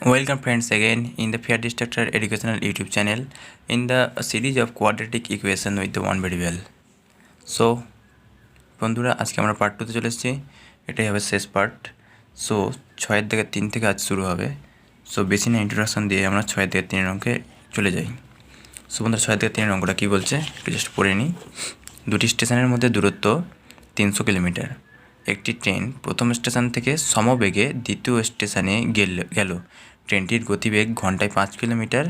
Welcome friends again in the Fair Distractor Educational YouTube channel in the series of quadratic equation with the one variable. So বন্ধুরা আজকে আমরা part 2 তে চলে এসেছি। এটাই হবে শেষ পার্ট। সো 6 এর থেকে 3 থেকে আজ শুরু হবে। সো বেশি না ইন্ট্রোডাকশন দিয়ে আমরা 6 এর থেকে 3 এর অঙ্কে চলে যাই। সো বন্ধুরা 6 এর থেকে 3 এর অঙ্কটা কী বলছে একটু জাস্ট পড়ে নিই। দুটি স্টেশনের মধ্যে দূরত্ব 300 কিলোমিটার। একটি ট্রেন প্রথম স্টেশন থেকে সমবেগে দ্বিতীয় স্টেশনে গেল। ট্রেনটির গতিবেগ ঘন্টায় 5 কিলোমিটার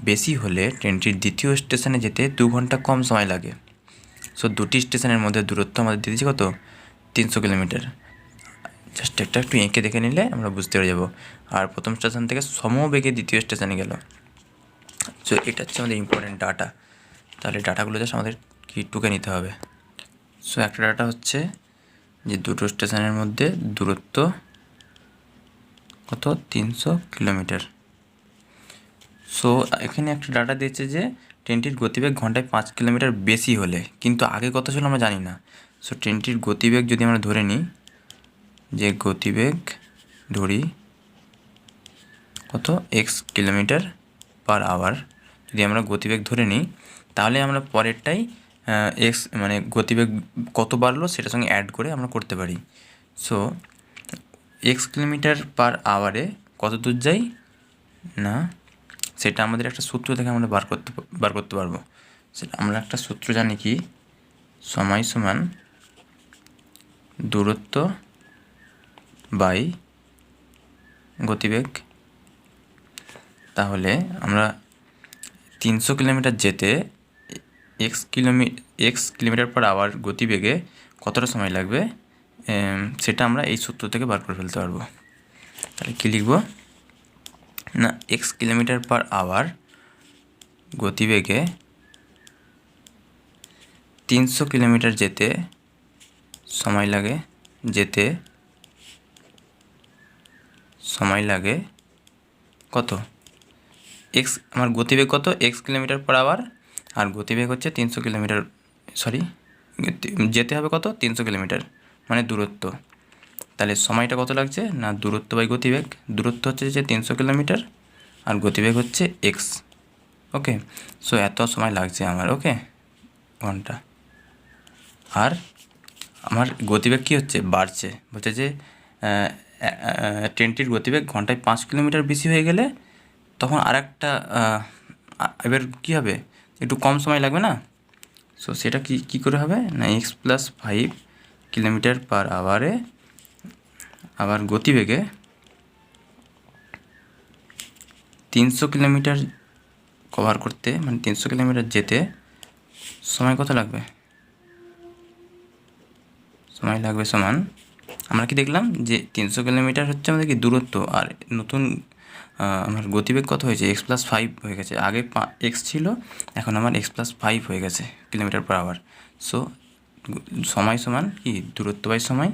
বেশি হলে ট্রেনটির দ্বিতীয় স্টেশনে যেতে 2 ঘন্টা কম সময় লাগে। সো দুটি স্টেশনের মধ্যে দূরত্ব আমাদের দিয়ে দিচ্ছি কত 300 কিলোমিটার। জাস্ট একটু এঁকে দেখে নিলে আমরা বুঝতে পেরে যাব। আর প্রথম স্টেশন থেকে সমবেগে দ্বিতীয় স্টেশনে গেল। সো এটা হচ্ছে আমাদের ইম্পর্টেন্ট ডাটা। তাহলে ডাটাগুলো জাস্ট আমাদের কি টুকে নিতে হবে। সো একটা ডাটা হচ্ছে যে দুটো স্টেশনের মধ্যে দূরত্ব কত 300 কিলোমিটার। সো এখানে একটা ডাটা দিয়েছে যে ট্রেনটির গতিবেগ ঘন্টায় 5 কিলোমিটার বেশি হলে, কিন্তু আগে কত ছিল আমরা জানি না। সো ট্রেনটির গতিবেগ যদি আমরা ধরে নিই যে গতিবেগ ধরি কত এক্স কিলোমিটার পার আওয়ার, যদি আমরা গতিবেগ ধরে নিই তাহলে আমরা পরেরটাই এক্স মানে গতিবেগ কত বাড়লো সেটার সঙ্গে অ্যাড করে আমরা করতে পারি। সো এক্স কিলোমিটার পার আওয়ারে কত দূর যাই না সেটা আমাদের একটা সূত্র থেকে আমরা বার করতে পারবো। সেটা আমরা একটা সূত্র জানি কি সময় সমান দূরত্ব বাই গতিবেগ। তাহলে আমরা 300 কিলোমিটার যেতে এক্স কিলোমিটার পার আওয়ার গতিবেগে কতটা সময় লাগবে সেটা আমরা এই সূত্র থেকে বার করে ফেলতে পারবো। তাহলে কী লিখব না এক্স কিলোমিটার পার আওয়ার গতিবেগে 300 কিলোমিটার যেতে সময় লাগে কত এক্স, আমার গতিবেগ কত এক্স কিলোমিটার পার আওয়ার আর গতিবেগ হচ্ছে 300 কিলোমিটার, যেতে হবে কত 300 কিলোমিটার মানে দূরত্ব। তাহলে সময়টা কত লাগছে না দূরত্ব বাই গতিবেগ। দূরত্ব হচ্ছে যে 300 কিলোমিটার আর গতিবেগ হচ্ছে এক্স। ওকে, সো এত সময় লাগছে আমার ওকে ঘন্টা। আর আমার গতিবেগ কী হচ্ছে বাড়ছে, বলছে যে ট্রেনটির গতিবেগ ঘন্টায় 5 কিলোমিটার বেশি হয়ে গেলে তখন আর একটা এবার কী হবে একটু কম সময় লাগবে না। সো সেটা কী করে হবে না এক্স প্লাস 5 কিলোমিটার পার আওয়ারে আবার গতিবেগে 300 কিলোমিটার কভার করতে মানে 300 কিলোমিটার যেতে সময় কত লাগবে, সময় লাগবে সমান আমরা কি দেখলাম যে 300 কিলোমিটার হচ্ছে আমাদের কি দূরত্ব আর নতুন আমার গতিবেগ কত হয়েছে এক্স প্লাস 5 হয়ে গেছে। আগে এক্স ছিল এখন আমার এক্স প্লাস 5 হয়ে গেছে কিলোমিটার পার আওয়ার। সো সময় সমান কি দূরত্ব বাই সময়,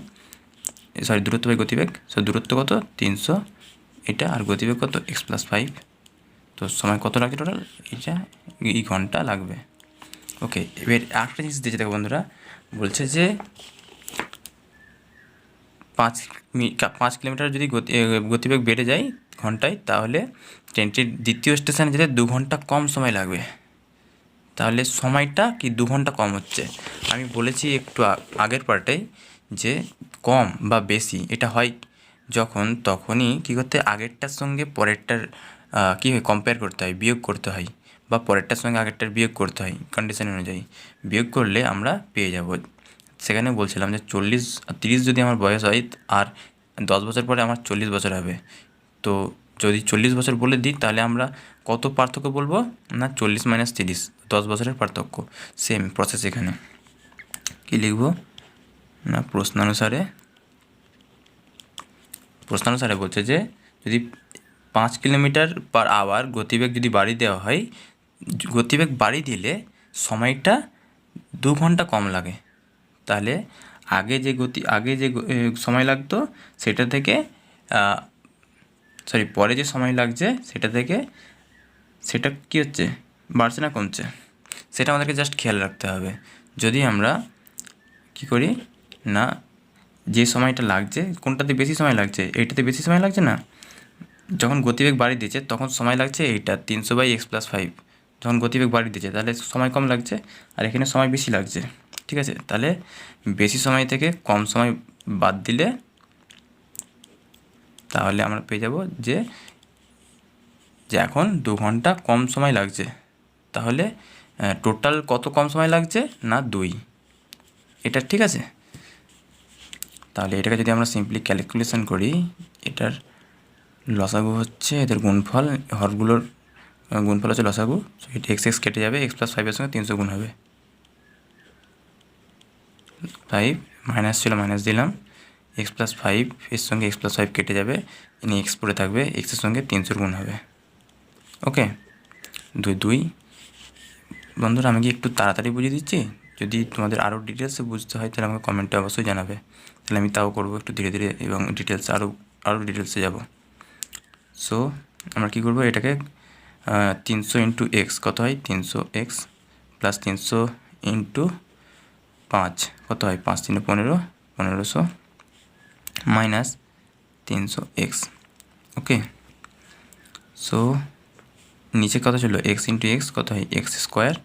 দূরত্ব বাই গতিবেগ। সো দূরত্ব কত 300 এটা আর গতিবেগ কত এক্স প্লাস 5। তো সময় কত লাগছে টোটাল এটা এই ঘন্টা লাগবে। ওকে, এবার আরেকটা জিনিস দিয়েছে দেখো বন্ধুরা, বলছে যে 5 কিলোমিটার যদি গতিবেগ বেড়ে যায় ঘন্টায় তাহলে ট্রেনটির দ্বিতীয় স্টেশনে যেতে 2 ঘন্টা কম সময় লাগবে। তাহলে সময়টা কি 2 ঘন্টা কম হচ্ছে। আমি বলেছি একটু আগের পার্টেই যে কম বা বেশি এটা হয় তখনই কী করতে আগেরটার সঙ্গে পরেরটার কী হয় কম্পেয়ার করতে হয়, বিয়োগ করতে হয়, বা পরেরটার সঙ্গে আগেরটার বিয়োগ করতে হয় কন্ডিশন অনুযায়ী। বিয়োগ করলে আমরা পেয়ে যাব। সেখানে বলছিলাম যে 30 যদি আমার বয়স হয় আর 10 বছর পরে আমার 40 বছর হবে, তো যদি 40 বছর বলে দিই তাহলে আমরা কত পার্থক্য বলবো না 40 - 30 10 বছরের পার্থক্য। সেম প্রসেস এখানে কী লিখব না প্রশ্নানুসারে বলছে যে যদি 5 কিলোমিটার পার আওয়ার গতিবেগ যদি বাড়িয়ে দেওয়া হয়, গতিবেগ বাড়িয়ে দিলে সময়টা 2 ঘন্টা কম লাগে। তাহলে আগে যে সময় লাগতো সেটা থেকে পরে যে সময় লাগছে সেটা কী হচ্ছে বাড়ছে না কমছে সেটা আমাদেরকে জাস্ট খেয়াল রাখতে হবে। যদি আমরা কী করি না যে সময়টা লাগছে কোনটাতে বেশি সময় লাগছে এইটাতে বেশি সময় লাগছে না, যখন গতিবেগ বাড়িয়ে দিয়েছে তখন সময় লাগছে এইটা 300/x+5। যখন গতিবেগ বাড়িয়ে দিয়েছে তাহলে সময় কম লাগছে, আর এখানে সময় বেশি লাগছে। ঠিক আছে, তাহলে বেশি সময় থেকে কম সময় বাদ দিলে তাহলে আমরা পেয়ে যাব যে এখন 2 ঘন্টা কম সময় লাগছে। তাহলে টোটাল কত কম সময় লাগছে না 2। এটা ঠিক আছে। তাহলে এটাকে যদি আমরা সিম্পলি ক্যালকুলেশন করি, এটার লসাগু হচ্ছে এদের গুণফল, হরগুলোর গুণফল হচ্ছে লসাগু। সো এটা x কেটে যাবে, x+5 সঙ্গে 300 গুণ হবে। 5 মাইনাস ছিল, মাইনাস দিলাম, x+5 এর সঙ্গে x+5 কেটে যাবে, ইনি x পড়ে থাকবে, x এর সঙ্গে 300 গুণ হবে। ওকে, 2 বন্ধুরা আমি কি একটু তাড়াতাড়ি বুঝিয়ে দিচ্ছি? যদি তোমাদের আরও ডিটেলসে বুঝতে হয় তাহলে আমাকে কমেন্টে অবশ্যই জানাবে, তাহলে আমি তাও করবো একটু ধীরে ধীরে এবং ডিটেলসে আরও ডিটেলসে যাব। সো আমরা কী করবো, এটাকে 300 ইন্টু এক্স কত হয় 300x প্লাস 300 ইন্টু 5 কত হয় 5 3 15, 1500 মাইনাস 300x। ওকে, সো নিচে কত ছিল এক্স ইন্টু এক্স কত হয় x²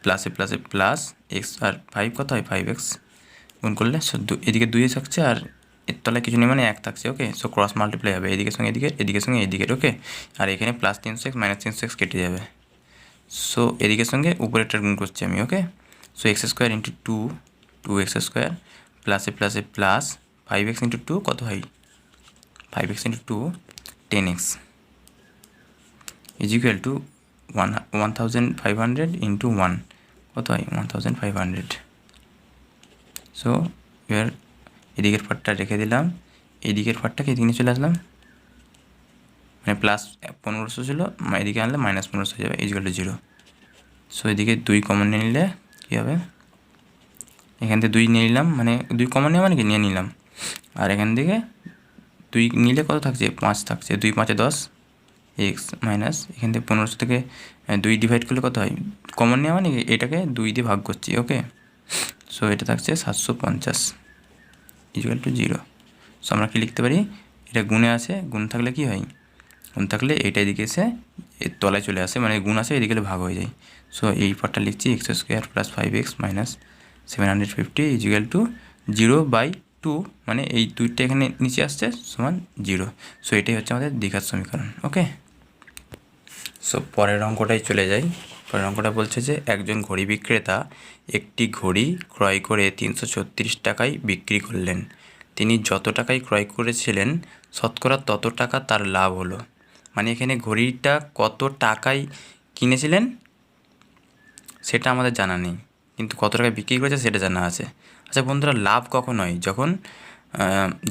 প্লাসে প্লাসে প্লাস এক্স আর 5 কত হয় 5x গুণ করলে এদিকে 2 থাকছে আর এর তলায় কিছু নেই মানে 1 থাকছে। ওকে, সো ক্রস মাল্টিপ্লাই হবে এদিকের সঙ্গে এদিকে, এদিকের সঙ্গে এদিকের। ওকে, আর এখানে প্লাস 300x মাইনাস 300x কেটে যাবে। সো এদিকের সঙ্গে উপরেরটা গুণ করছি আমি। ওকে, সো x² ইন্টু 2x² প্লাসে প্লাসে প্লাস 5x ইন্টু 2 কত হয় 5x into 2 10x is equal to 1500 into 1 কত হয় 1500। সো এবার এদিকের পার্টটা রেখে দিলাম, এদিকের পার্টটাকে এদিকে চলে আসলাম, মানে প্লাস 1500 ছিল, এদিকে আনলে মাইনাস 1500 হয়ে যাবে, ইজ ইকুয়াল টু 0। সো এদিকে 2 কমন নিয়ে নিলে কী হবে, এখান থেকে 2 নিয়ে নিলাম, মানে 2 কমন নেওয়া মানে কি নিয়ে নিলাম, আর এখান থেকে 2 নিলে কত থাকছে 5 থাকছে, 2 5 10 x মাইনাস এখান থেকে 1500 থেকে 2 ডিভাইড করলে কত হয়, কমন নেওয়া মানে এটাকে 2 দিয়ে ভাগ করছি। ওকে, সো এটা থাকছে 750 ইকুয়াল টু 0। সো আমরা কি লিখতে পারি, এটা গুণে আসে, গুণ থাকলে কি হয়, গুণ থাকলে এইটা এদিকে এসে এর তলায় চলে আসে, মানে গুণ আসে এদিকে ভাগ হয়ে যায়। সো এই পার্টটা লিখছি x² plus 5x minus 750 equal to 0/2, মানে এই 2টা এখানে নিচে আসছে সমান 0। সো এটাই হচ্ছে আমাদের দ্বিঘাত সমীকরণ। ওকে, সো পরের অঙ্কটাই চলে যাই। পরের অঙ্কটা বলছে যে একজন ঘড়ি বিক্রেতা একটি ঘড়ি ক্রয় করে 336 টাকায় বিক্রি করলেন। তিনি যত টাকায় ক্রয় করেছিলেন শতকরা তত টাকা তার লাভ হলো। মানে এখানে ঘড়িটা কত টাকায় কিনেছিলেন সেটা আমাদের জানা নেই, কিন্তু কত টাকায় বিক্রি করেছে সেটা জানা আছে। আচ্ছা বন্ধুরা, লাভ কখন হয়,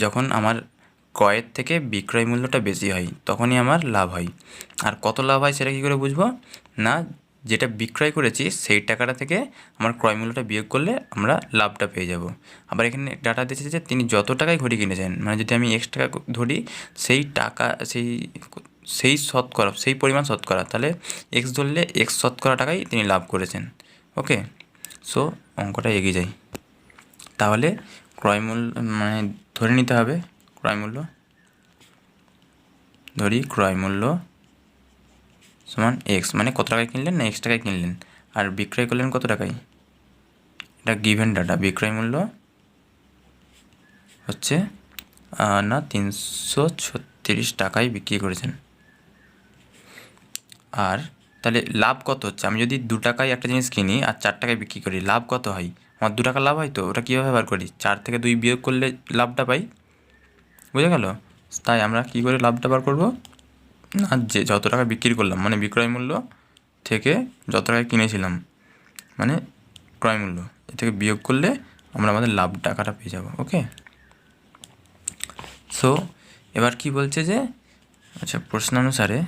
যখন আমার ক্রয়ের থেকে বিক্রয় মূল্যটা বেশি হয় তখনই আমার লাভ হয়। আর কত লাভ হয় সেটা কী করে বুঝবো, না যেটা বিক্রয় করেছি সেই টাকাটা থেকে আমার ক্রয় মূল্যটা বিয়োগ করলে আমরা লাভটা পেয়ে যাব। আবার এখানে ডাটা দিয়েছে যে তিনি যত টাকায় ঘড়ি কিনেছেন, মানে যদি আমি x টাকা ধরি সেই টাকা সেই শতকরা সেই পরিমাণ শতকরা, তাহলে x ধরলে x শতকরা টাকায় তিনি লাভ করেছেন। ওকে, সো অঙ্কটা এগিয়ে যাই। তাহলে ক্রয় মূল্য মানে ধরে নিতে হবে ক্রয় মূল্য, ধরি ক্রয় মূল্য সমান এক্স, মানে কত টাকায় কিনলেন না x টাকায় কিনলেন, আর বিক্রয় করলেন কত টাকায়, এটা গিভেন ডাটা। বিক্রয় মূল্য হচ্ছে না 336 টাকায় বিক্রি করেছেন। আর তাহলে লাভ কত হচ্ছে, আমি যদি 2 টাকায় একটা জিনিস কিনি আর 4 টাকায় বিক্রি করি, লাভ কত হয়, আমার 2 টাকা লাভ হয়। তো ওটা কীভাবে বার করি, 4 থেকে 2 বিয়োগ করলে লাভটা পাই, বুঝে গেল। তাই আমরা কী করে লাভটা বার করবো, না যে যত টাকা বিক্রি করলাম মানে বিক্রয় মূল্য থেকে যত টাকায় কিনেছিলাম মানে ক্রয় মূল্য, এ থেকে বিয়োগ করলে আমরা আমাদের লাভ টাকাটা পেয়ে যাব। ওকে, সো এবার কি বলছে যে আচ্ছা প্রশ্নানুসারে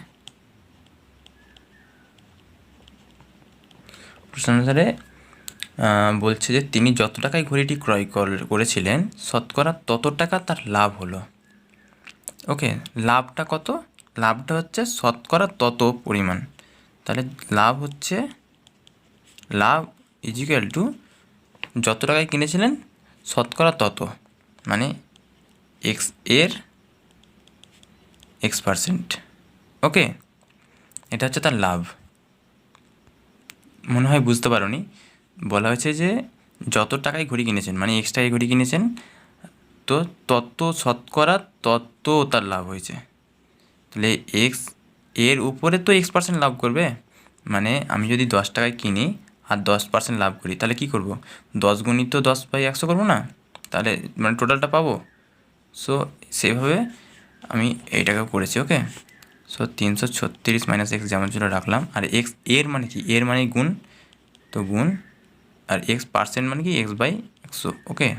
বলছে যে তিনি যত টাকায় ঘড়িটি ক্রয় করেছিলেন শতকরা তত টাকা তার লাভ হলো। ওকে, লাভটা কত, লাভটা হচ্ছে শতকরা তত পরিমাণ, তাহলে লাভ হচ্ছে লাভ ইজিক্যাল টু যত টাকায় কিনেছিলেন শতকরা তত, মানে এক্স এর x%। ওকে, এটা হচ্ছে তার লাভ। মনে হয় বুঝতে পারোনি। বলা হয়েছে যে যত টাকায় ঘড়ি কিনেছেন, মানে এক্স টাকায় ঘড়ি কিনেছেন, তো তত শতকরা তত তার লাভ হয়েছে। তাহলে এক্স এর উপরে তো x% লাভ করবে। মানে আমি যদি 10 টাকায় কিনি আর 10% লাভ করি, তাহলে কী করব? 10 গুণিত 10/100 করবো না? তাহলে মানে টোটালটা পাবো। সো সেভাবে আমি এইটাকে করেছি। ওকে, সো 336 মাইনাস এক্স যেমন ছিল রাখলাম। আর এক্স এর মানে কি? এর মানে গুণ, তো গুণ। আর x% মানে কি? x/100। ওকে,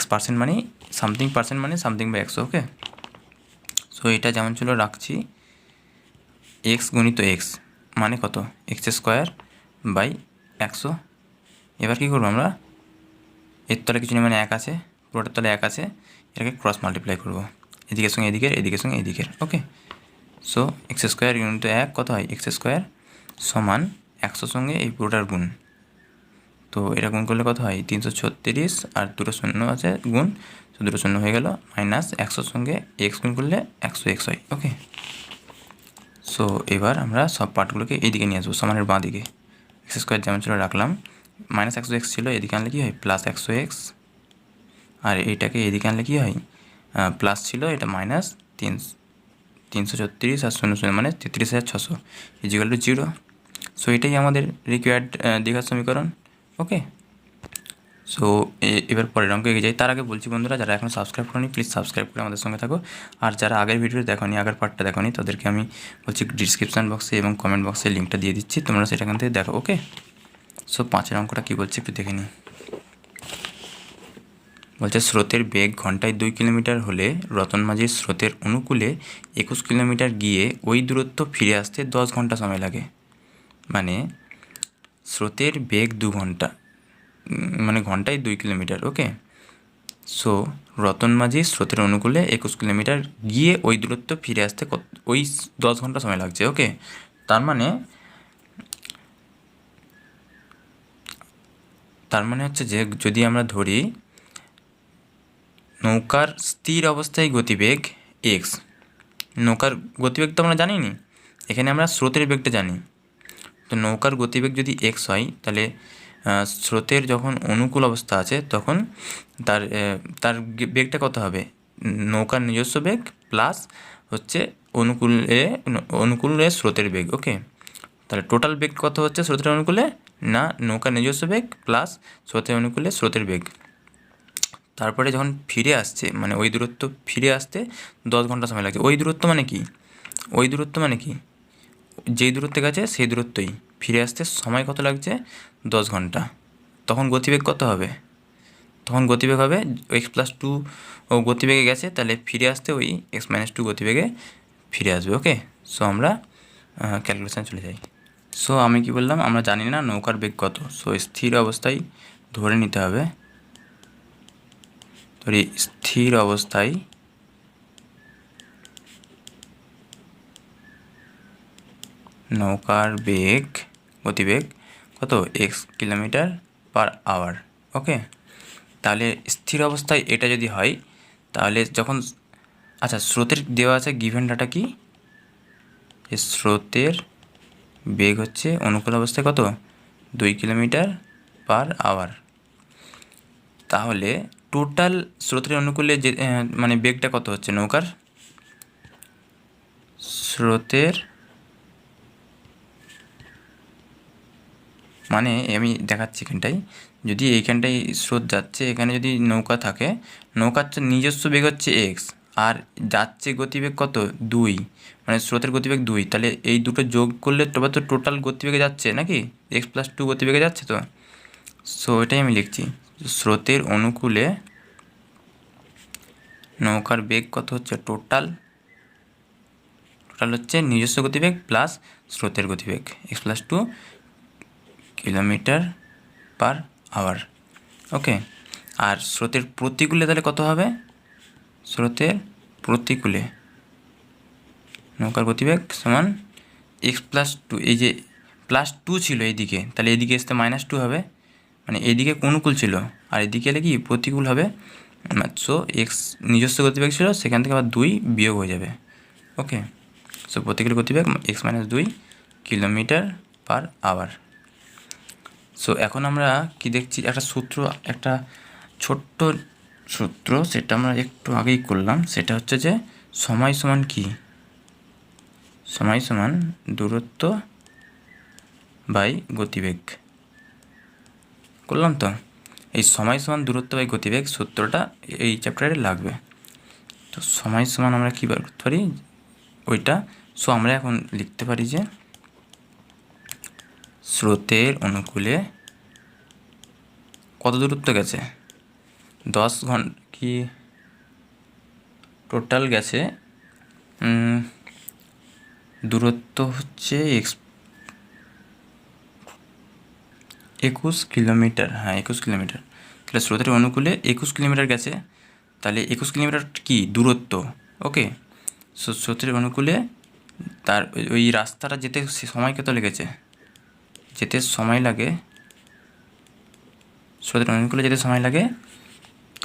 x% মানে সামথিং পার্সেন্ট মানে সামথিং বাই 100। ওকে, সো এটা যেমন ছিল রাখছি। এক্স গুণিত এক্স মানে কত? x²/100। এবার কী করবো আমরা? এর তলে কিছু নেই, মানে 1 আছে, পুরোটার তলে 1 আছে, এটাকে ক্রস মাল্টিপ্লাই করবো, এদিকের সঙ্গে এদিকের, এদিকের সঙ্গে এদিকের। ওকে, সো x² গুণিত 1 কত হয়? x² সমান 100 সঙ্গে এই পুরোটার গুণ। তো এটা গুণ করলে কত হয়? 336, আর দুটো শূন্য আছে গুণ, তো দুটো শূন্য হয়ে গেল, মাইনাস 100 সঙ্গে এক্স গুণ করলে 100x হয়। ওকে, সো এবার আমরা সব পার্টগুলোকে এইদিকে নিয়ে আসবো, সমানের বাঁ দিকে। x² যেমন ছিল রাখলাম, মাইনাস 100x ছিল, এদিকে আনলে কী হয়? Plus 100x। আর এইটাকে এদিকে আনলে কী হয়? প্লাস ছিল, এটা মাইনাস 336 আর 0 মানে 33,600 ইজিক্যাল টু 0। সো এটাই আমাদের রিকোয়ার্ড দীঘার সমীকরণ। ওকে, সো এবার পরের অঙ্কে এগিয়ে যাই। তার আগে বলছি বন্ধুরা, যারা এখন সাবস্ক্রাইব করেনি প্লিজ সাবস্ক্রাইব করে আমাদের সঙ্গে থাকো। আর যারা আগের ভিডিও দেখোনি, আগের পার্টটা দেখোনি, তাদেরকে আমি বলছি ডিসক্রিপশান বক্সে এবং কমেন্ট বক্সে লিঙ্কটা দিয়ে দিচ্ছি, তোমরা সেখান থেকে দেখো। ওকে, সো 5 অঙ্কটা কী বলছে একটু দেখে নিই। বলছে স্রোতের বেগ ঘন্টায় 2 কিলোমিটার হলে রতন মাঝির স্রোতের অনুকূলে 21 কিলোমিটার গিয়ে ওই দূরত্ব ফিরে আসতে 10 ঘন্টা সময় লাগে। মানে স্রোতের বেগ 2 ঘন্টা, মানে ঘন্টায় 2 কিলোমিটার। ওকে, সো রতন মাঝি স্রোতের অনুকূলে 21 কিলোমিটার গিয়ে ওই দূরত্ব ফিরে আসতে ওই 10 ঘন্টা সময় লাগছে। ওকে, তার মানে হচ্ছে যে যদি আমরা ধরি নৌকার স্থির অবস্থায় গতিবেগ এক্স, নৌকার গতিবেগ তো আমরা জানি নি, এখানে আমরা স্রোতের বেগটা জানি। তো নৌকার গতিবেগ যদি এক্স হয়, তাহলে স্রোতের যখন অনুকূল অবস্থা আছে তখন তার তার বেগটা কত হবে? নৌকার নিজস্ব বেগ প্লাস হচ্ছে অনুকূলে স্রোতের বেগ। ওকে, তাহলে টোটাল বেগ কত হচ্ছে স্রোতের অনুকূলে? না, নৌকার নিজস্ব বেগ প্লাস স্রোতের অনুকূলে স্রোতের বেগ। তারপরে যখন ফিরে আসছে, মানে ওই দূরত্ব ফিরে আসতে 10 ঘন্টা সময় লাগছে। ওই দূরত্ব মানে কি? ওই দূরত্ব মানে কি? যেই দূরত্বে গেছে সেই দূরত্বই ফিরে আসতে সময় কত লাগছে? 10 ঘন্টা। তখন গতিবেগ কত হবে? তখন গতিবেগ হবে x+2 ও গতিবেগে গেছে, তাহলে ফিরে আসতে ওই x-2 গতিবেগে ফিরে আসবে। ওকে, সো আমরা ক্যালকুলেশান চলে যাই। সো আমি কি বললাম? আমরা জানি না নৌকার বেগ কত। সো স্থির অবস্থায় ধরে নিতে হবে, ধরি স্থির অবস্থায় নৌকার বেগ গতিবেগ কত? x কিলোমিটার/আওয়ার। ওকে, তাহলে স্থির অবস্থায় এটা যদি হয়, তাহলে যখন আচ্ছা স্রোতের দেওয়া আছে গিভেন ডাটা কি? স্রোতের বেগ হচ্ছে অনুকূল অবস্থায় কত? 2 কিলোমিটার/আওয়ার। তাহলে টোটাল স্রোতের অনুকূলে যে মানে বেগটা কত হচ্ছে নৌকার? স্রোতের মানে আমি দেখাচ্ছি এখানটায়, যদি এইখানটায় স্রোত যাচ্ছে, এখানে যদি নৌকা থাকে, নৌকার নিজস্ব বেগ হচ্ছে এক্স, আর যাচ্ছে গতিবেগ কত? 2, মানে স্রোতের গতিবেগ 2। তাহলে এই দুটো যোগ করলে তবে তো টোটাল গতিবেগে যাচ্ছে নাকি? x+2 গতিবেগে যাচ্ছে তো। সো এটাই আমি লিখছি, স্রোতের অনুকূলে নৌকার বেগ কত হচ্ছে? টোটাল হচ্ছে নিজস্ব গতিবেগ প্লাস স্রোতের গতিবেগ x+2 কিলোমিটার/আওয়ার। ওকে, আর স্রোতের প্রতিকূলে তাহলে কত হবে? স্রোতের প্রতিকূলে নৌকার গতিবেগ সমান x+2, এই যে +2 ছিল এইদিকে, তাহলে এইদিকে আসতে -2 হবে, মানে এইদিকে অনুকূল ছিল আর এদিকে এলে কি প্রতিকূল হবে। সো এক্স নিজস্ব গতিবেগ ছিল, সেখান থেকে আবার 2 বিয়োগ হয়ে যাবে, ওকে, সো প্রতিকূলে গতিবেগ x-2 kilometre per hour. So এখন আমরা কি দেখছি, একটা সূত্র, একটা ছোট্ট সূত্র, সেটা আমরা একটু আগেই করলাম। সেটা হচ্ছে যে সময় সমান কি, সময় সমান দূরত্ব বাই গতিবেগ। করলাম তো, এই সময় সমান দূরত্ব বাই গতিবেগ সূত্রটা এই চ্যাপ্টারে লাগবে। তো সময় সমান আমরা কী বার করতে পারি ওইটা। সো আমরা এখন লিখতে পারি যে স্রোতের অনুকূলে কত দূরত্ব গেছে, 10 ঘন্টা কি টোটাল গেছে দূরত্ব হচ্ছে 21 কিলোমিটার। হ্যাঁ 21 কিলোমিটার। তাহলে স্রোতের অনুকূলে 21 কিলোমিটার গেছে, তাহলে 21 কিলোমিটার কি দূরত্ব। ওকে, স্রোতের অনুকূলে তার ওই রাস্তাটা যেতে সময় কত লেগেছে, যেতে সময় লাগে, স্রোতের অনুকূলে যেতে সময় লাগে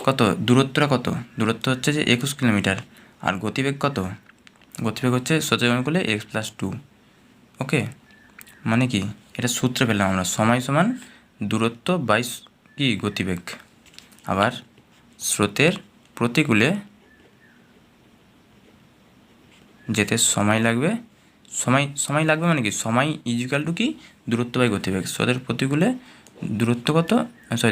কত, দূরত্বটা কত, দূরত্ব হচ্ছে যে 21 কিলোমিটার। আর গতিবেগ কত, গতিবেগ হচ্ছে স্রোতের অনুকূলে x+2। ওকে, মানে কি এটা সূত্র পেলাম আমরা, সময় সমান দূরত্ব বাই কি গতিবেগ। আবার স্রোতের প্রতিকূলে যেতে সময় লাগবে, সময় লাগবে মানে কি, সময় ইজিক্যাল টু কি দূরত্ব বাই গতিবেগ। স্রোতের প্রতিকূলে দূরত্ব কত,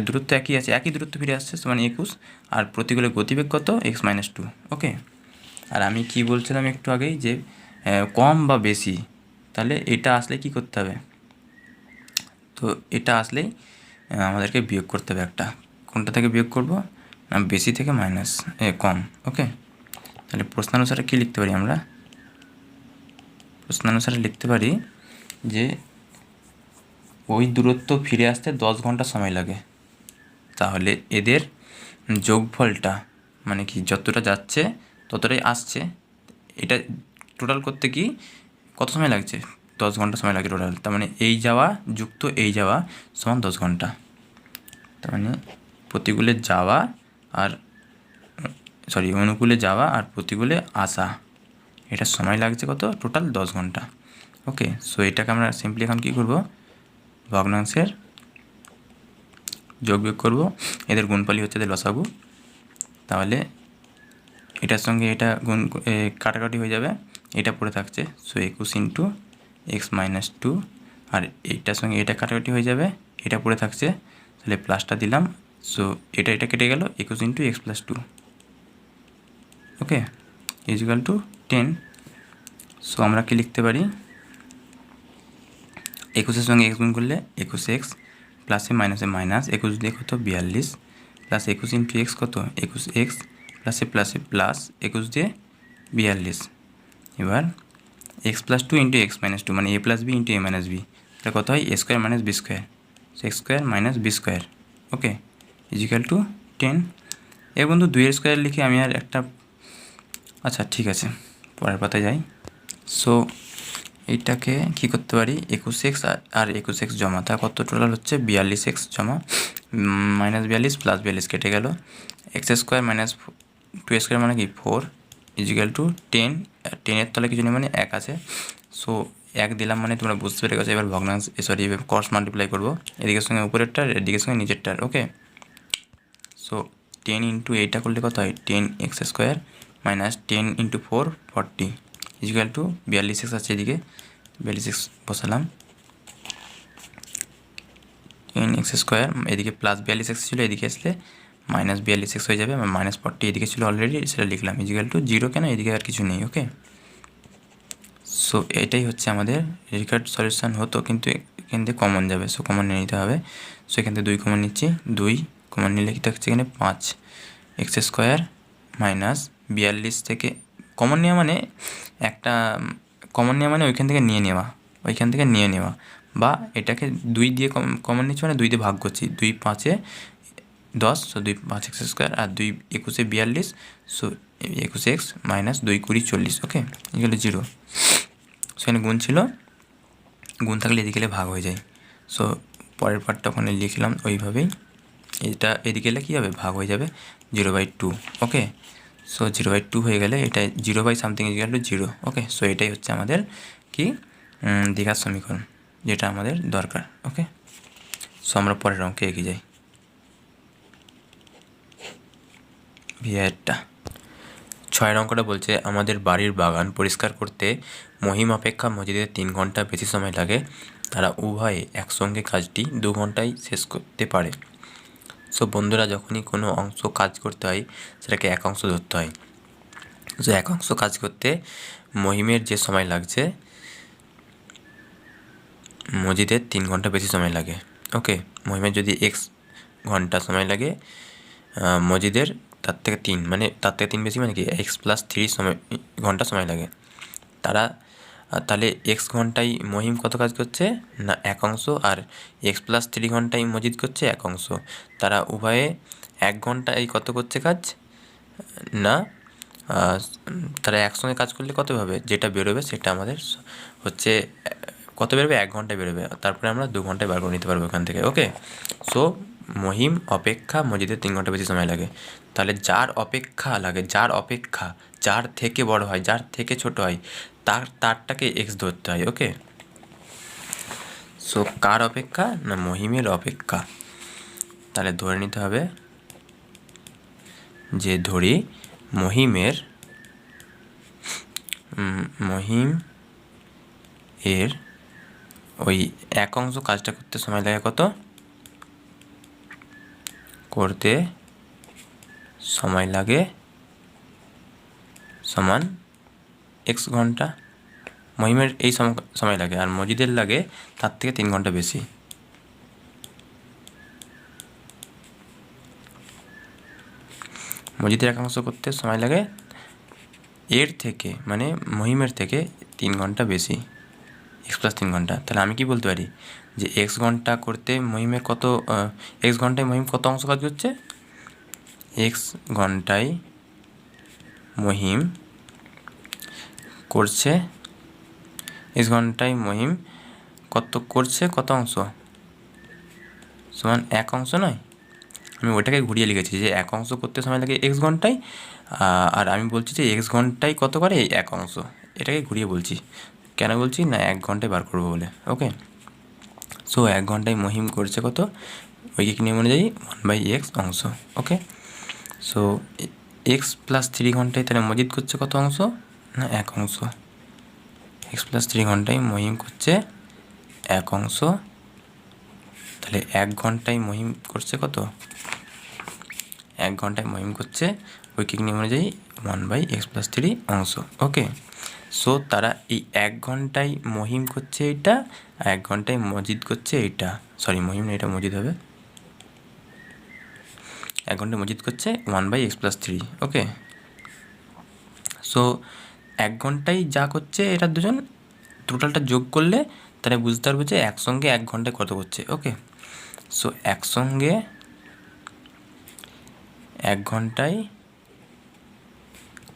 দূরত্ব একই আছে, একই দূরত্ব ফিরে আসছে সমান 21, আর প্রতিকূলে গতিবেগ কত x-2। ওকে, আর আমি কি বলছিলাম একটু আগেই যে কম বা বেশি, তাহলে এটা আসলে কি করতে হবে, তো এটা আসলেই আমাদেরকে বিয়োগ করতে হবে একটা। কোনটা থেকে বিয়োগ করব না, বেশি থেকে মাইনাস কম। ওকে, তাহলে প্রশ্নানুসারে কী লিখতে পারি আমরা, প্রশ্নানুসারে লিখতে পারি যে ওই দূরত্ব ফিরে আসতে 10 ঘন্টা সময় লাগে, তাহলে এদের যোগফলটা মানে কি যতটা যাচ্ছে ততটাই আসছে, এটা টোটাল করতে কি কত সময় লাগছে, 10 ঘন্টা সময় লাগে টোটাল। তার মানে এই যাওয়া যুক্ত এই যাওয়া সমান 10 ঘন্টা। তার মানে প্রতিকূলে যাওয়া আর অনুকূলে যাওয়া আর প্রতিকূলে আসা, এটা সময় লাগছে কত, টোটাল 10 ঘন্টা। ওকে, সো এটাকে আমরা সিম্পলি এখন কী করব, ভগ্নাংশের যোগ বিয়োগ করবো, এদের গুণফলই হচ্ছে এদের লসাগু। তাহলে এটার সঙ্গে এটা গুণ কাটাকাটি হয়ে যাবে, এটা পড়ে থাকছে, সো 21 ইন্টু x-2, আর এইটার সঙ্গে এটা কাটাকাটি হয়ে যাবে, এটা পড়ে থাকছে, তাহলে প্লাসটা দিলাম, সো এটা কেটে গেল, 21 ইন্টু x+2। ওকে, ইজিক্যাল টু 10। সো আমরা কি লিখতে পারি, 21-এর সঙ্গে x গুণ করলে 21x, প্লাসে মাইনাসে মাইনাস, 21 দিয়ে কত 42, প্লাস 21 ইন্টু এক্স কত 21x, প্লাসে প্লাসে প্লাস 21 দিয়ে 42। এবার x+2 ইন্টু x-2 মানে a+b ইন্টু a-b, এটা কত হয় a² minus b², x² minus b²। ওকে, ইজিক্যাল টু 10। এর বন্ধু 2-এর স্কোয়ার লিখে আমি আর একটা, আচ্ছা ঠিক আছে পরের পাতায় যাই। সো এইটাকে কী করতে পারি, 21x আর 21x জমা, তা কত টোটাল হচ্ছে 42x জমা, মাইনাস 42 প্লাস 42 কেটে গেল, x² মাইনাস 2² মানে কি 4, ইজিক্যাল টু 10। 10-এর তলে কিছু নেই মানে 1 আছে, সো 1 দিলাম মানে তোমরা বুঝতে পেরে গেছো। এবার ভগ্নাংশ ক্রস মাল্টিপ্লাই করবো, এদিকের সঙ্গে উপরেরটার, এদিকের সঙ্গে নিচেরটার। ওকে, সো 10 ইন্টু এইটা করলে কত হয় 10x² minus 10 into 4 40, is equal two 42x আছে এদিকে, 42x বসালাম, 10x² এদিকে প্লাস 42x ছিল, এদিকে আসলে মাইনাস 42x হয়ে যাবে, মাইনাস 40 এদিকে ছিল অলরেডি, সেটা লিখলাম, ইজিক্যাল টু 0, কেন এদিকে আর কিছু নেই। ওকে, সো এটাই হচ্ছে আমাদের রিকার্ড সলিউশন হতো, কিন্তু এখান থেকে কমন যাবে, সো কমন নিয়ে নিতে হবে। সো এখান থেকে 2 কমন নিচ্ছি, 2 কমন নিলে কি থাকছে এখানে 5x² মাইনাস 42 থেকে কমন নেওয়া মানে একটা কমন নেওয়া মানে ওইখান থেকে নিয়ে নেওয়া, বা এটাকে 2 দিয়ে কমন নিচ্ছি মানে 2 দিয়ে ভাগ করছি, 2 5-এ 10, সো 2 5x² আর 2 21-এ 42, সো 21x মাইনাস 2 20 40। ওকে, এগুলো 0, সেখানে গুণ ছিল, গুণ থাকলে এদিকে ভাগ হয়ে যায়। সো পরের পার্টটা ওখানে লিখলাম ওইভাবেই, এটা এদিকে এলে কী হবে ভাগ হয়ে যাবে 0/2। ওকে, সো 0/2 হয়ে গেলে এটা 0/something equal to 0। Okay, so এটাই হচ্ছে আমাদের কি দ্বিঘাত সমীকরণ, যেটা আমাদের দরকার। ওকে, সো আমরা পরের অঙ্কে এগিয়ে যাই। ভিআরটা 6 অঙ্কটা বলছে আমাদের বাড়ির বাগান পরিষ্কার করতে মহিম অপেক্ষা মজিদের 3 ঘন্টা বেশি সময় লাগে। তারা উভয়ে একসঙ্গে কাজটি 2 ঘন্টায় শেষ করতে পারে। সো বন্ধুরা, যখনই কোনো অংশ কাজ করতে হয় সেটাকে এক অংশ ধরতে হয়। সো এক অংশ কাজ করতে মহিমের যে সময় লাগছে মজিদের 3 ঘন্টা বেশি সময় লাগে। ওকে, মহিমের যদি x ঘন্টা সময় লাগে, মজিদের তার থেকে 3 মানে তার থেকে 3 বেশি মানে কি x+3 ঘন্টা সময় লাগে। তাহলে x ঘন্টায় মহিম কত কাজ করছে না এক অংশ, আর x+3 ঘন্টায় মজিদ করছে এক অংশ। তারা উভয়ে 1 ঘন্টায় কত করছে কাজ না, তারা একসঙ্গে কাজ করলে কত হবে, যেটা বেরোবে সেটা আমাদের হচ্ছে কত বেরোবে 1 ঘন্টায় বেরোবে। তারপরে আমরা 2 ঘন্টায় বার করে নিতে পারবো এখান থেকে। ওকে, সো মহিম অপেক্ষা মজিদের 3 ঘন্টা বেশি সময় লাগে। তাহলে যার অপেক্ষা লাগে, যার থেকে বড় হয়, যার থেকে ছোট হয়, তারটাকে এক্স ধরতে হয়। ওকে, সো কার অপেক্ষা না মহিমের অপেক্ষা। তাহলে ধরে নিতে হবে যে ধরি মহিম এর ওই এক অংশ কাজটা করতে সময় লাগে কত, করতে সময় লাগে সমান x ঘন্টা। মহিমের এই সময় লাগে, আর মজিদের লাগে তার থেকে 3 ঘন্টা বেশি। মজিদের একাংশ করতে সময় লাগে এর থেকে মানে মহিমের থেকে 3 ঘন্টা বেশি, x+3 ঘন্টা। তাহলে আমি কি বলতে পারি যে x ঘন্টা করতে মহিমের কত, x ঘন্টায় মহিম কত অংশ কাজ করছে, x ঘন্টায় মহিম করছে, x ঘন্টায় মহিম কত করছে, কত অংশ সমান এক অংশ নয়। আমি ওটাকে ঘুরিয়ে লিখেছি যে এক অংশ করতে সময় লাগে x ঘন্টায়, আর আমি বলছি যে x ঘন্টায় কত করে এক অংশ। এটাকে ঘুরিয়ে বলছি, কেন বলছি না 1 ঘন্টায় বার করবো বলে। ওকে, সো 1 ঘন্টায় মহিম করছে কত ঐকিক নিয়ম অনুযায়ী 1/x অংশ। ওকে, সো x+3 ঘন্টায় তাহলে মজিদ করছে কত অংশ না এক অংশ। x+3 ঘন্টায় মহিম করছে এক অংশ, তাহলে 1 ঘন্টায় মহিম করছে কত, 1 ঘন্টায় মহিম করছে ঐকিক নিয়ম অনুযায়ী 1/x+3 অংশ। ওকে, সো তারা এই 1 ঘন্টায় মহিম করছে এইটা, আর 1 ঘন্টায় মজিদ করছে এইটা, সরি মহিম না এটা মজিদ হবে, 1 ঘন্টায় মজিদ করছে 1/x+3। ওকে, সো 1 ঘন্টায় যা করছে এটা দুজন টোটালটা যোগ করলে তাহলে বুঝতে পারবো যে একসঙ্গে 1 ঘন্টায় কত করছে। ওকে, সো একসঙ্গে 1 ঘন্টায়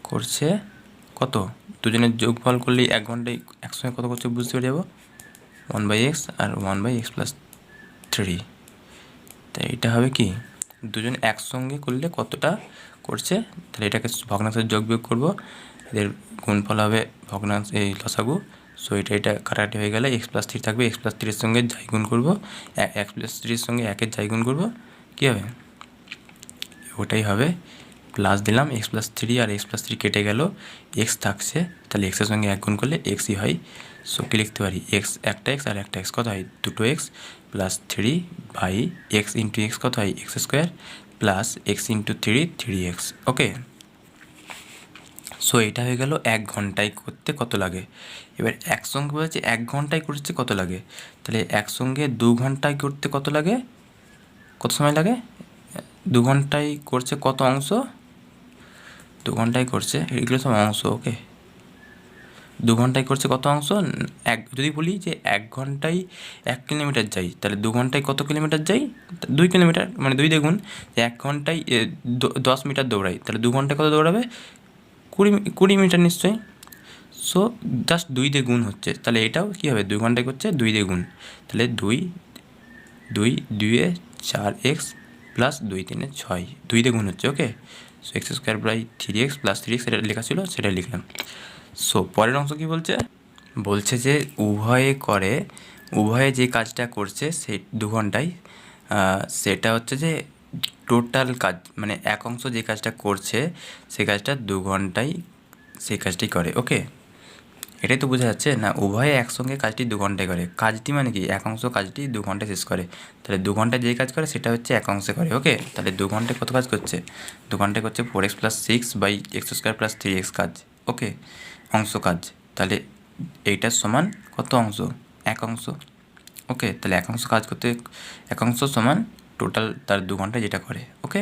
করছে কত, দুজনের যোগফল করলেই 1 ঘন্টায় একসঙ্গে কত করছে বুঝতে পেরে যাবো, 1/x আর 1/x+3। তাই এটা হবে কি দুজন একসঙ্গে করলে কতটা করছে, তাহলে এটাকে ভগ্নাংশের যোগ বিয়োগ করবো, এদের গুণফল হবে ভগ্নাংশ এই লসাগু। সো এটা কাটাকাটি হয়ে গেলে x+3 থাকবে, x+3-এর সঙ্গে যাই গুণ করবো, x+3-এর সঙ্গে 1-এর যাই গুণ করবো, কী হবে ওটাই হবে, প্লাস দিলাম x+3 আর x+3 কেটে গেল, x থাকছে, তাহলে x-এর সঙ্গে 1 গুণ করলে x-ই হয়। সো কি লিখতে পারি একটা x আর একটা x কত হয় 2x plus 3/x into x কত হয় x² plus x into 3x। ওকে, সো এটা হয়ে গেল 1 ঘন্টায় করতে কত লাগে। এবার একসঙ্গে বলেছে 1 ঘন্টায় করছে কত লাগে, তাহলে একসঙ্গে 2 ঘন্টায় করতে কত লাগে, কত সময় লাগে, 2 ঘন্টায় করছে কত অংশ, 2 ঘন্টায় করছে এগুলো সব অংশ। ওকে, 2 ঘন্টায় করছে কত অংশ, যদি বলি যে 1 ঘন্টায় 1 কিলোমিটার যাই, তাহলে 2 ঘন্টায় কত কিলোমিটার যাই, 2 কিলোমিটার, মানে 2 দিয়ে গুণ। 1 ঘন্টায় 10 মিটার দৌড়াই, তাহলে 2 ঘন্টায় কত দৌড়াবে 20 মিটার নিশ্চয়ই। সো জাস্ট 2 দিয়ে গুণ হচ্ছে, তাহলে এটাও কী হবে 2 ঘন্টায় করছে 2 দিয়ে গুণ, তাহলে 2 2 4x প্লাস 2 3 6, 2 দিয়ে গুণ হচ্ছে। Okay, so x square by 3x plus 3x এটা লেখা ছিল, সেটা লিখলাম। সো পরের অংশ কী বলছে, বলছে যে উভয়ে যে কাজটা করছে সেই 2 ঘন্টায়, সেটা হচ্ছে যে টোটাল কাজ, মানে এক অংশ যে কাজটা করছে সেই কাজটা 2 ঘন্টায় সেই কাজটি করে। ওকে, এটাই তো বোঝা যাচ্ছে না, উভয়ে একসঙ্গে কাজটি 2 ঘন্টায় করে। কাজটি মানে কি, এক অংশ কাজটি 2 ঘন্টায় শেষ করে, তাহলে 2 ঘন্টায় যেই কাজ করে সেটা হচ্ছে এক অংশে করে। ওকে, তাহলে 2 ঘন্টায় কত কাজ করছে, 2 ঘন্টায় করছে 4x plus 6 by x square plus 3x কাজ। ওকে, অংশ কাজ, তাহলে এইটার সমান কত অংশ, এক অংশ। ওকে, তাহলে এক অংশ কাজ করতে এক অংশ সমান টোটাল তার 2 ঘন্টায় যেটা করে। ওকে,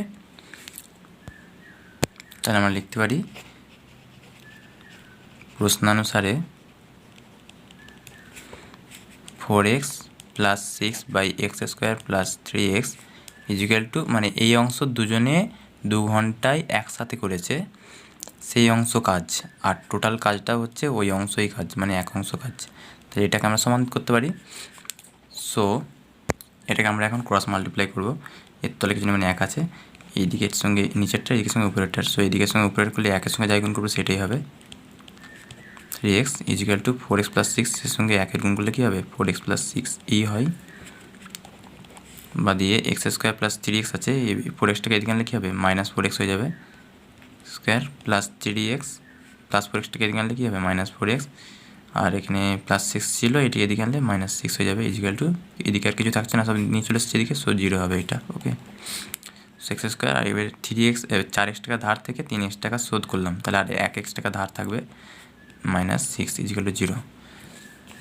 তাহলে আমরা লিখতে পারি প্রশ্নানুসারে 4x plus 6 by x square plus 3x is equal to, মানে এই অংশ দুজনে 2 ঘন্টায় একসাথে করেছে সেই অংশ কাজ, আর টোটাল কাজটা হচ্ছে ওই অংশই কাজ, মানে এক অংশ কাজ। তাহলে এটাকে আমরা সমান করতে পারি। সো এটাকে আমরা এখন ক্রস মাল্টিপ্লাই করবো, এর তলে কিছু মানে 1 আছে, এই দিকের সঙ্গে নিচেরটা, এদিকের সঙ্গে উপরেরটার। সো এদিকের সঙ্গে উপরের করলে 1-এর সঙ্গে যাই গুণ করবো সেটাই হবে 3x is equal two 4x plus 6, এর সঙ্গে 1-এর গুণ করলে কী হবে, 4x প্লাস 6 এই হয়, বা দিয়ে এক্স স্কোয়ার প্লাস 3x আছে, এই 4xটাকে এদিকে আনলে কী হবে, মাইনাস 4x হয়ে যাবে স্কোয়ার প্লাস 3x প্লাস 4xটাকে এদিকে আনলে কী হবে, মাইনাস 4x, আর এখানে প্লাস 6 ছিল, এটি এদিকে আনলে মাইনাস 6 হয়ে যাবে ইজিক্যাল টু, এদিকে আর কিছু থাকছে না, সব নিয়ে চলে এসছে এদিকে, সো 0 হবে এটা। ওকে, এক্স স্কোয়ার, আর এবার 3x 4x টাকা ধার থেকে 3x টাকা শোধ করলাম, তাহলে আর 1x টাকা ধার থাকবে, মাইনাস 6 ইজিক্যাল টু 0।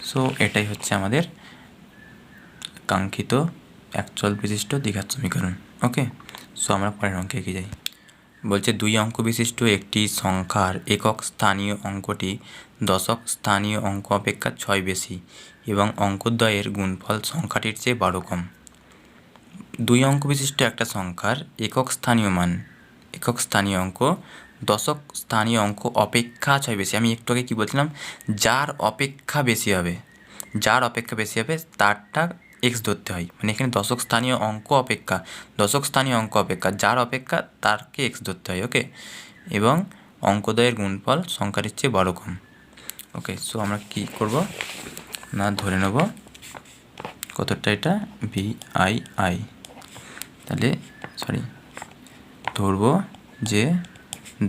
সো এটাই হচ্ছে আমাদের কাঙ্ক্ষিত একচল বিশিষ্ট দ্বিঘাত সমীকরণ। ওকে, সো আমরা পরের অঙ্কে এগিয়ে যাই। বলছে 2 অঙ্ক বিশিষ্ট একটি সংখ্যার একক স্থানীয় অঙ্কটি দশক স্থানীয় অঙ্ক অপেক্ষা 6 বেশি এবং অঙ্কদ্বয়ের গুণফল সংখ্যাটির চেয়ে 12 কম। 2 অঙ্ক বিশিষ্ট একটা সংখ্যার একক স্থানীয় অঙ্ক দশক স্থানীয় অঙ্ক অপেক্ষা 6 বেশি। আমি একটু আগে কী বলছিলাম, যার অপেক্ষা বেশি হবে তারটা এক্স ধরতে হয়, মানে এখানে দশক স্থানীয় অঙ্ক অপেক্ষা যার অপেক্ষা তারকে এক্স ধরতে হয়। ওকে, এবং অঙ্কদ্বয়ের গুণফল সংখ্যাটির চেয়ে 12 কম। ওকে, সো আমরা কী করব না, ধরে নেব কতটা, এটা VII, তাহলে ধরব যে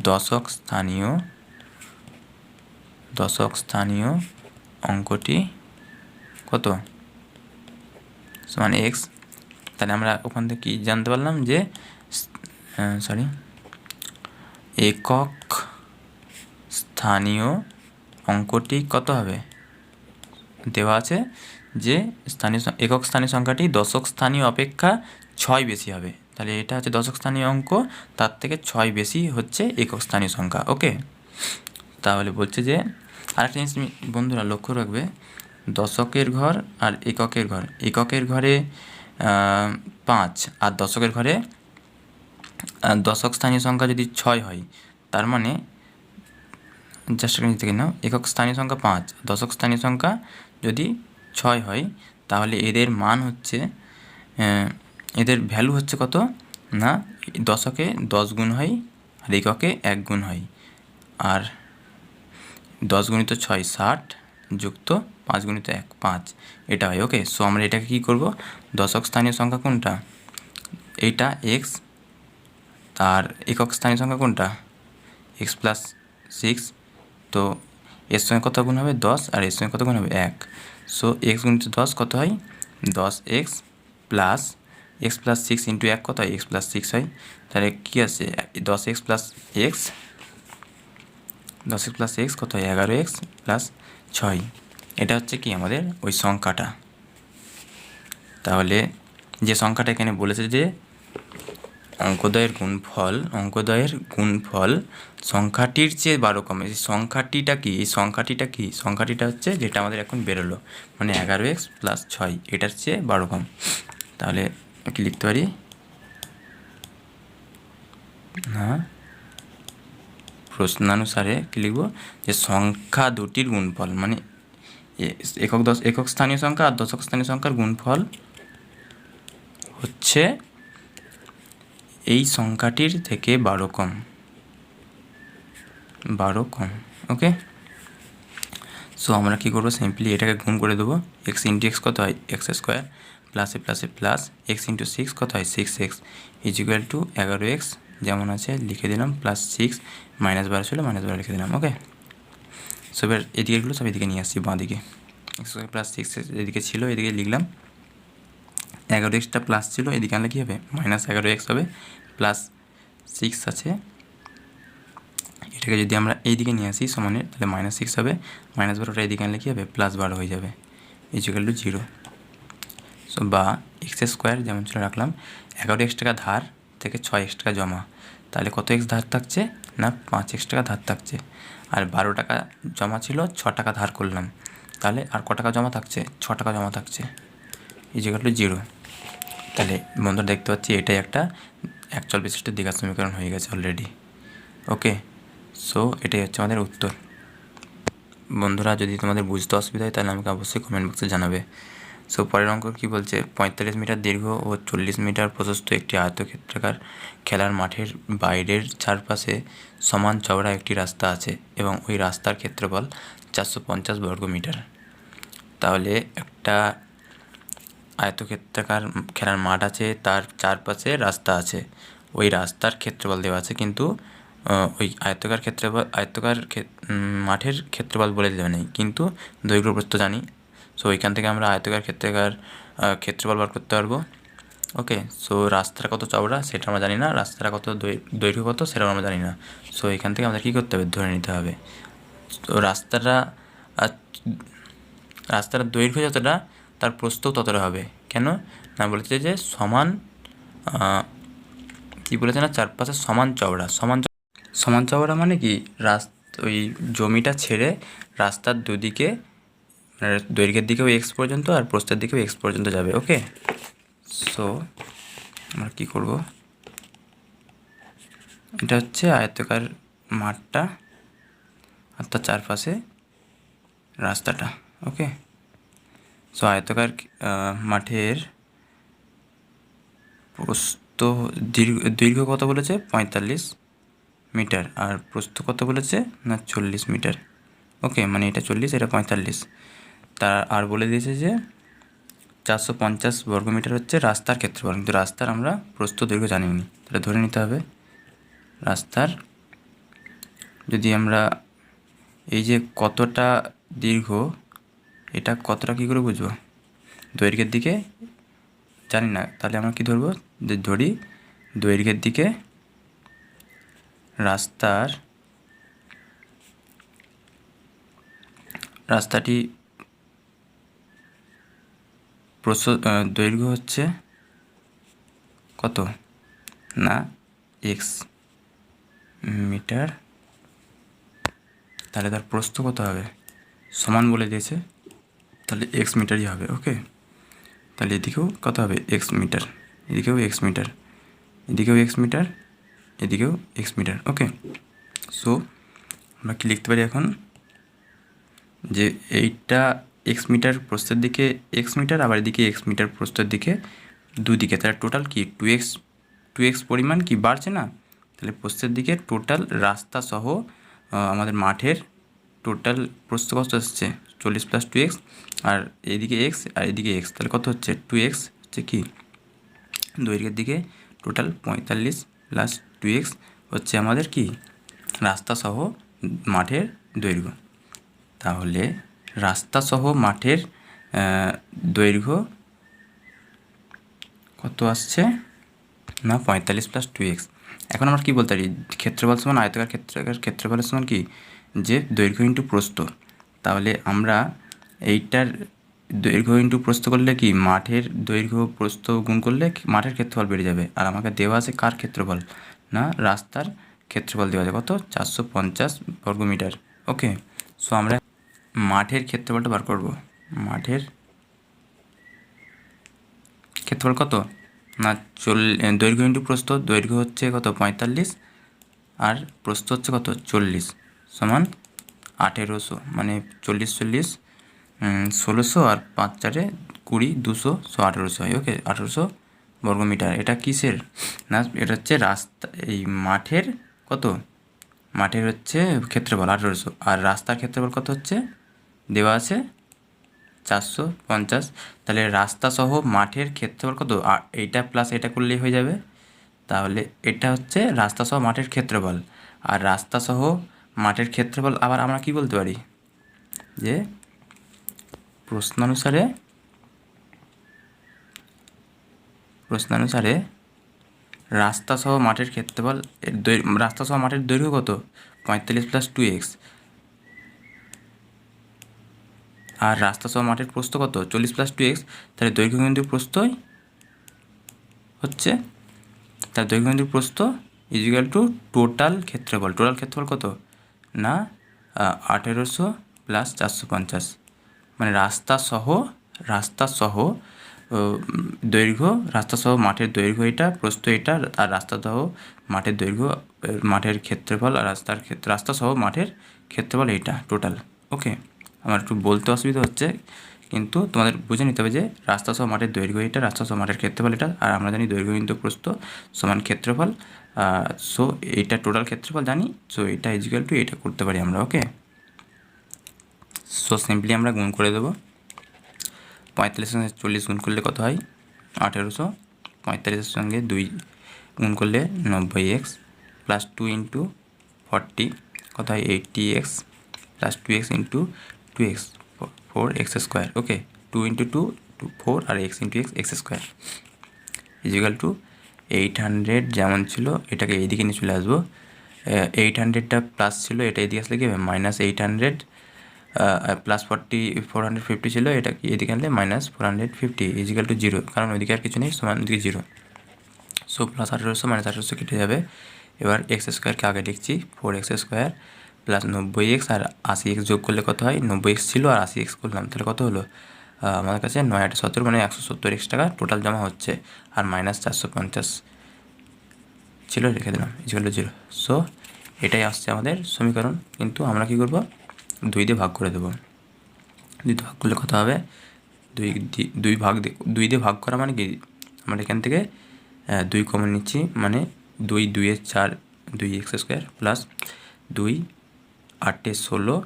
দশক স্থানীয় অঙ্কটি কত, সমান এক্স। তাহলে আমরা ওখান থেকে কী জানতে পারলাম যে একক স্থানীয় অঙ্কটি কত হবে, দেওয়া আছে যে একক স্থানীয় সংখ্যাটি দশক স্থানীয় অপেক্ষা 6 বেশি হবে। তাহলে এটা হচ্ছে দশক স্থানীয় অঙ্ক, তার থেকে 6 বেশি হচ্ছে একক স্থানীয় সংখ্যা। ওকে, তাহলে বলছে যে আরেকটা জিনিস বন্ধুরা লক্ষ্য রাখবে, দশকের ঘর আর এককের ঘরে 5 আর দশকের ঘরে দশক স্থানীয় সংখ্যা যদি 6 হয়, তার মানে জাস্ট নিচ থেকে নাও, একক স্থানীয় সংখ্যা 5, দশক স্থানীয় সংখ্যা যদি 6 হয়, তাহলে এদের মান হচ্ছে, এদের ভ্যালু হচ্ছে কত না, দশকে 10 গুণ হয় আর এককে 1 গুণ হয়, আর 10 গুণিত 6 60 যুক্ত 5 গুণিত 1 5, এটা হয়। ওকে, সো আমরা এটাকে কী করব, দশক স্থানীয় সংখ্যা কোনটা, এইটা এক্স, আর একক স্থানীয় সংখ্যা কোনটা, এক্স প্লাস 6, তো এর সঙ্গে কত গুণ হবে 10, আর এর সঙ্গে কত গুণ হবে 1, সো এক্স গুণিত 10 কত হয় 10x প্লাস 6 ইন্টু 1 কত হয় x প্লাস 6 হয়। তাহলে কী আছে 10x প্লাস x কত হয় 11x প্লাস 6, এটা হচ্ছে কি আমাদের ওই সংখ্যাটা। তাহলে যে সংখ্যাটা এখানে বলেছে যে অঙ্কদ্বয়ের গুণফল সংখ্যাটির চেয়ে 12 কম, এই সংখ্যাটিটা কি, সংখ্যাটিটা হচ্ছে যেটা আমাদের এখন বেরোলো, মানে 11x প্লাস 6 এটার চেয়ে 12 কম। তাহলে কি লিখতে পারি না, প্রশ্নানুসারে কী লিখব, যে সংখ্যা দুটির গুণফল, মানে একক স্থানীয় সংখ্যা আর দশক স্থানীয় সংখ্যার গুণফল হচ্ছে এই সংখ্যাটির থেকে 12 কম। 12 কম। ওকে, সো আমরা কী করবো, সিম্পলি এটাকে গুণ করে দেবো। এক্স ইন্টু এক্স কত হয় এক্স স্কোয়ার, প্লাসে প্লাসে প্লাস এক্স ইন্টু সিক্স কত হয় 6x is equal to 11x যেমন আছে লিখে দিলাম, প্লাস 6 -12 ছিল -12 লিখে দিলাম। ওকে, সো এবার এদিকেগুলো সব এদিকে নিয়ে আসছি, বাঁ দিকে এক্স স্কোয়ার প্লাস 6 এদিকে ছিল, এদিকে লিখলাম। 11xটা প্লাস ছিল, এদিকে আনলে কী হবে -11x হবে, প্লাস 6 আছে, এটাকে যদি আমরা এইদিকে নিয়ে আসি সমানে, তাহলে -6 হবে, -12টা এদিকে আনলে কী হবে +12 হয়ে যাবে, ইকুয়াল টু 0। সো বা এক্স স্কোয়ার যেমন ছিল রাখলাম, 11x টাকা ধার থেকে 6x টাকা জমা, তাহলে কত এক্স ধার থাকছে না 5x টাকা ধার থাকছে, আর 12 টাকা জমা ছিল 6 টাকা ধার করলাম, তাহলে আর ক টাকা জমা থাকছে 6 টাকা জমা থাকছে, ইকুয়াল টু 0। তাহলে বন্ধুরা দেখতে পাচ্ছি এটাই একটা অ্যাকচুয়াল বিশিষ্ট দ্বিঘাত সমীকরণ হয়ে গেছে অলরেডি। ওকে, সো এটাই হচ্ছে আমাদের উত্তর। বন্ধুরা যদি তোমাদের বুঝতে অসুবিধা হয় তাহলে আমাকে অবশ্যই কমেন্ট বক্সে জানাবে। সো পরের অঙ্ক কী বলছে, 45 মিটার দীর্ঘ ও 40 মিটার প্রশস্ত একটি আয়তক্ষেত্রাকার খেলার মাঠের বাইরের চারপাশে সমান চওড়া একটি রাস্তা আছে এবং ওই রাস্তার ক্ষেত্রফল 450 বর্গ মিটার। তাহলে একটা আয়তক্ষেত্রাকার খেলার মাঠ আছে, তার চারপাশে রাস্তা আছে, ওই রাস্তার ক্ষেত্রফল দেওয়া আছে, কিন্তু ওই আয়তকার মাঠের ক্ষেত্রফল বলে দেওয়া নেই, কিন্তু দৈর্ঘ্য প্রস্থ জানি। সো ওইখান থেকে আমরা আয়তকার ক্ষেত্রফল বার করতে পারবো। ওকে, সো রাস্তাটা কত চওড়া সেটা আমরা জানি না, রাস্তাটা কত দৈর্ঘ্য কত সেটাও আমরা জানি না। সো এখান থেকে আমাদের কী করতে হবে, ধরে নিতে হবে। তো রাস্তার দৈর্ঘ্য যতটা তার প্রস্থও ততটা হবে। কেন না, বলেছে যে সমান, কী বলেছে না, চারপাশে সমান চওড়া। সমান চওড়া মানে কি, ওই জমিটা ছেড়ে রাস্তার দুদিকে দৈর্ঘ্যের দিকেও এক্স পর্যন্ত আর প্রস্থের দিকেও এক্স পর্যন্ত যাবে। ওকে, সো আমরা কী করব, এটা হচ্ছে আয়তকার মাঠটা আর তার চারপাশে রাস্তাটা। ওকে, সো আয়তকার মাঠের প্রস্থ দৈর্ঘ্য কত বলেছে 45 মিটার, আর প্রস্থ কত বলেছে না 40 মিটার। ওকে, মানে এটা 40 এটা 45, তার আর বলে দিয়েছে যে 450 বর্গমিটার হচ্ছে রাস্তার ক্ষেত্রফল, কিন্তু রাস্তার আমরা প্রস্থ দৈর্ঘ্য জানিনি, তাহলে ধরে নিতে হবে রাস্তার, যদি আমরা এই যে কতটা দীর্ঘ এটা কতটা কী করে বুঝবো, দৈর্ঘ্যের দিকে জানি না, তাহলে আমরা কী ধরবো, যে ধরি দৈর্ঘ্যের দিকে রাস্তাটি দৈর্ঘ্য হচ্ছে কত না এক্স মিটার, তাহলে তার প্রস্থ কত হবে, সমান বলে দিয়েছে, তাহলে এক্স মিটারই হবে। ওকে, তাহলে এদিকেও কত হবে এক্স মিটার, এদিকেও এক্স মিটার, এদিকেও এক্স মিটার, এদিকেও এক্স মিটার। ওকে, সো আমরা কি লিখতে পারি এখন, যে এইটা এক্স মিটার প্রস্থের দিকে এক্স মিটার, আবার এদিকে এক্স মিটার প্রস্থের দিকে দুদিকে, তাহলে টোটাল কি 2x পরিমাণ কি বাড়ছে না, তাহলে প্রস্থের দিকে টোটাল রাস্তা সহ আমাদের মাঠের টোটাল প্রস্থ কত আসছে 40 + 2x, আর এদিকে এক্স আর এদিকে এক্স, তাহলে কত হচ্ছে 2x হচ্ছে কি দৈর্ঘ্যের দিকে টোটাল 45 + 2x হচ্ছে আমাদের কি রাস্তা সহ মাঠের দৈর্ঘ্য। তাহলে রাস্তা সহ মাঠের দৈর্ঘ্য কত আসছে না 45 + 2x। এখন আমরা কী বলতে পারি, ক্ষেত্রফল সমান আয়তকার ক্ষেত্রফলের সমান কি, যে দৈর্ঘ্য ইন্টু প্রস্থ। তাহলে আমরা এইটার দৈর্ঘ্য ইন্টু প্রস্থ করলে কি, মাঠের দৈর্ঘ্য প্রস্থ গুণ করলে মাঠের ক্ষেত্রফল বেড়ে যাবে, আর আমাকে দেওয়া আছে কার ক্ষেত্রফল না রাস্তার ক্ষেত্রফল দেওয়া আছে কত 450 বর্গমিটার। ওকে, সো আমরা মাঠের ক্ষেত্রফলটা বার করব, মাঠের ক্ষেত্রফল কত না দৈর্ঘ্য ইন্টু প্রস্থ, দৈর্ঘ্য হচ্ছে কত 45 আর প্রস্থ হচ্ছে কত 40 সমান 1800, মানে 40 40 1600 আর 5 4 20 200, 1800 হয়। ওকে, 1800 বর্গমিটার। এটা কিসের না, এটা হচ্ছে রাস্তা এই মাঠের কত মাঠের হচ্ছে ক্ষেত্রফল 1800, আর রাস্তার ক্ষেত্রফল কত হচ্ছে দেওয়া আছে 450। তাহলে রাস্তা সহ মাঠের ক্ষেত্রফল কত, এইটা প্লাস এটা করলেই হয়ে যাবে। তাহলে এটা হচ্ছে রাস্তা সহ মাঠের ক্ষেত্রফল। আর রাস্তা সহ মাঠের ক্ষেত্রফল আবার আমরা কি বলতে পারি, যে প্রশ্নানুসারে রাস্তা সহ মাঠের ক্ষেত্রফল, রাস্তা সহ মাঠের দৈর্ঘ্য কত 45 + 2x, আর রাস্তা সহ মাঠের প্রস্থ কত 40 + 2x। তাহলে দৈর্ঘ্য কিন্তু প্রস্থই হচ্ছে, তার দৈর্ঘ্য কিন্তু প্রস্থ ইজিক্যাল টু টোটাল ক্ষেত্রফল। টোটাল ক্ষেত্রফল কত না 1800 + 450, মানে রাস্তা সহ দৈর্ঘ্য, রাস্তা সহ মাঠের দৈর্ঘ্য এটা, প্রস্থ এটা, আর রাস্তা সহ মাঠের দৈর্ঘ্য, মাঠের ক্ষেত্রফল, আর রাস্তা সহ মাঠের ক্ষেত্রফল এইটা টোটাল। ওকে, আমার একটু বলতে অসুবিধা হচ্ছে, কিন্তু তোমাদের বুঝে নিতে হবে যে রাস্তা সহ মাঠের দৈর্ঘ্য এটা, রাস্তা সহ মাঠের ক্ষেত্রফল এটা, আর আমরা জানি দৈর্ঘ্য কিন্তু প্রস্থ সমান ক্ষেত্রফল। সো এইটা টোটাল ক্ষেত্রফল জানি, সো এটা ইজিক্যাল টু এটা করতে পারি আমরা। ওকে, সো সিম্পলি আমরা গুণ করে দেবো। 45 সঙ্গে 40 গুণ করলে কত হয় 1800, 45 সঙ্গে 2 গুণ করলে 90x, প্লাস 2 × 40 কত হয় 80x, plus 2x × 2x 4x²। Okay, 2 × 2 4, আর x × x x² is equal to 800। যেমন ছিল এটাকে এইদিকে নিয়ে চলে আসবো, 800টা প্লাস ছিল, এটা এদিকে আসলে কি হবে -800, প্লাস 450 ছিল, এটা কি এদিকে আনলে -450 ইজিক্যাল টু 0, কারণ ওইদিকে আর কিছু নেই, সমান ওইদিকে 0। সো প্লাস 1800 -1800 কেটে যাবে। এবার x² আগে লিখছি 4x² প্লাস 90x, আর 80x যোগ করলে কত হয় 90x ছিল আর 80x করলাম, তাহলে কত হলো আমাদের কাছে 9×8=17, মানে 170x টাকা টোটাল জমা হচ্ছে, আর -450 ছিল রেখে দিলাম ইজিক্যাল টু 0। সো এটাই আসছে আমাদের সমীকরণ, কিন্তু আমরা কী করবো 2 দিয়ে ভাগ করে দেবো। 2 দিয়ে ভাগ করলে কত হবে 2 দিয়ে ভাগ করা মানে কি, আমরা এখান থেকে 2 কমন নিচ্ছি, মানে 2 2 4 2x² প্লাস 2 8 16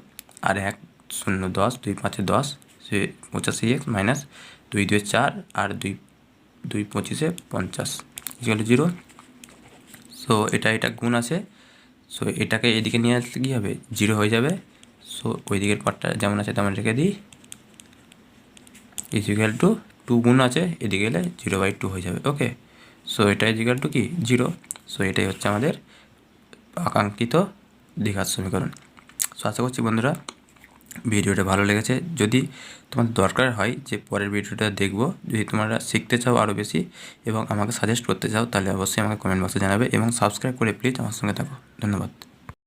আর 1 0 10 2 5 10 85x মাইনাস 2 2 4 আর 2 2 25 50 ইকুয়াল টু 0। সো এটা গুণ আছে, সো এটাকে এদিকে নিয়ে আসলে কী হবে 0 হয়ে যাবে। সো ওই দিকের পার্টটা যেমন আছে তেমন রেখে দিই, ইজিক্যাল টু 2 গুণ আছে, এদিকে গেলে 0/2 হয়ে যাবে। ওকে, সো এটা ইজিক্যাল টু কি 0। সো এটাই হচ্ছে আমাদের আকাঙ্ক্ষিত দ্বিঘাত সমীকরণ। সো আশা করছি বন্ধুরা ভিডিওটা ভালো লেগেছে। যদি তোমাদের দরকার হয় যে পরের ভিডিওটা দেখবো, যদি তোমরা শিখতে চাও আরও বেশি এবং আমাকে সাজেস্ট করতে চাও, তাহলে অবশ্যই আমাকে কমেন্ট বক্সে জানাবে এবং সাবস্ক্রাইব করে প্লিজ আমার সঙ্গে থাকো। ধন্যবাদ।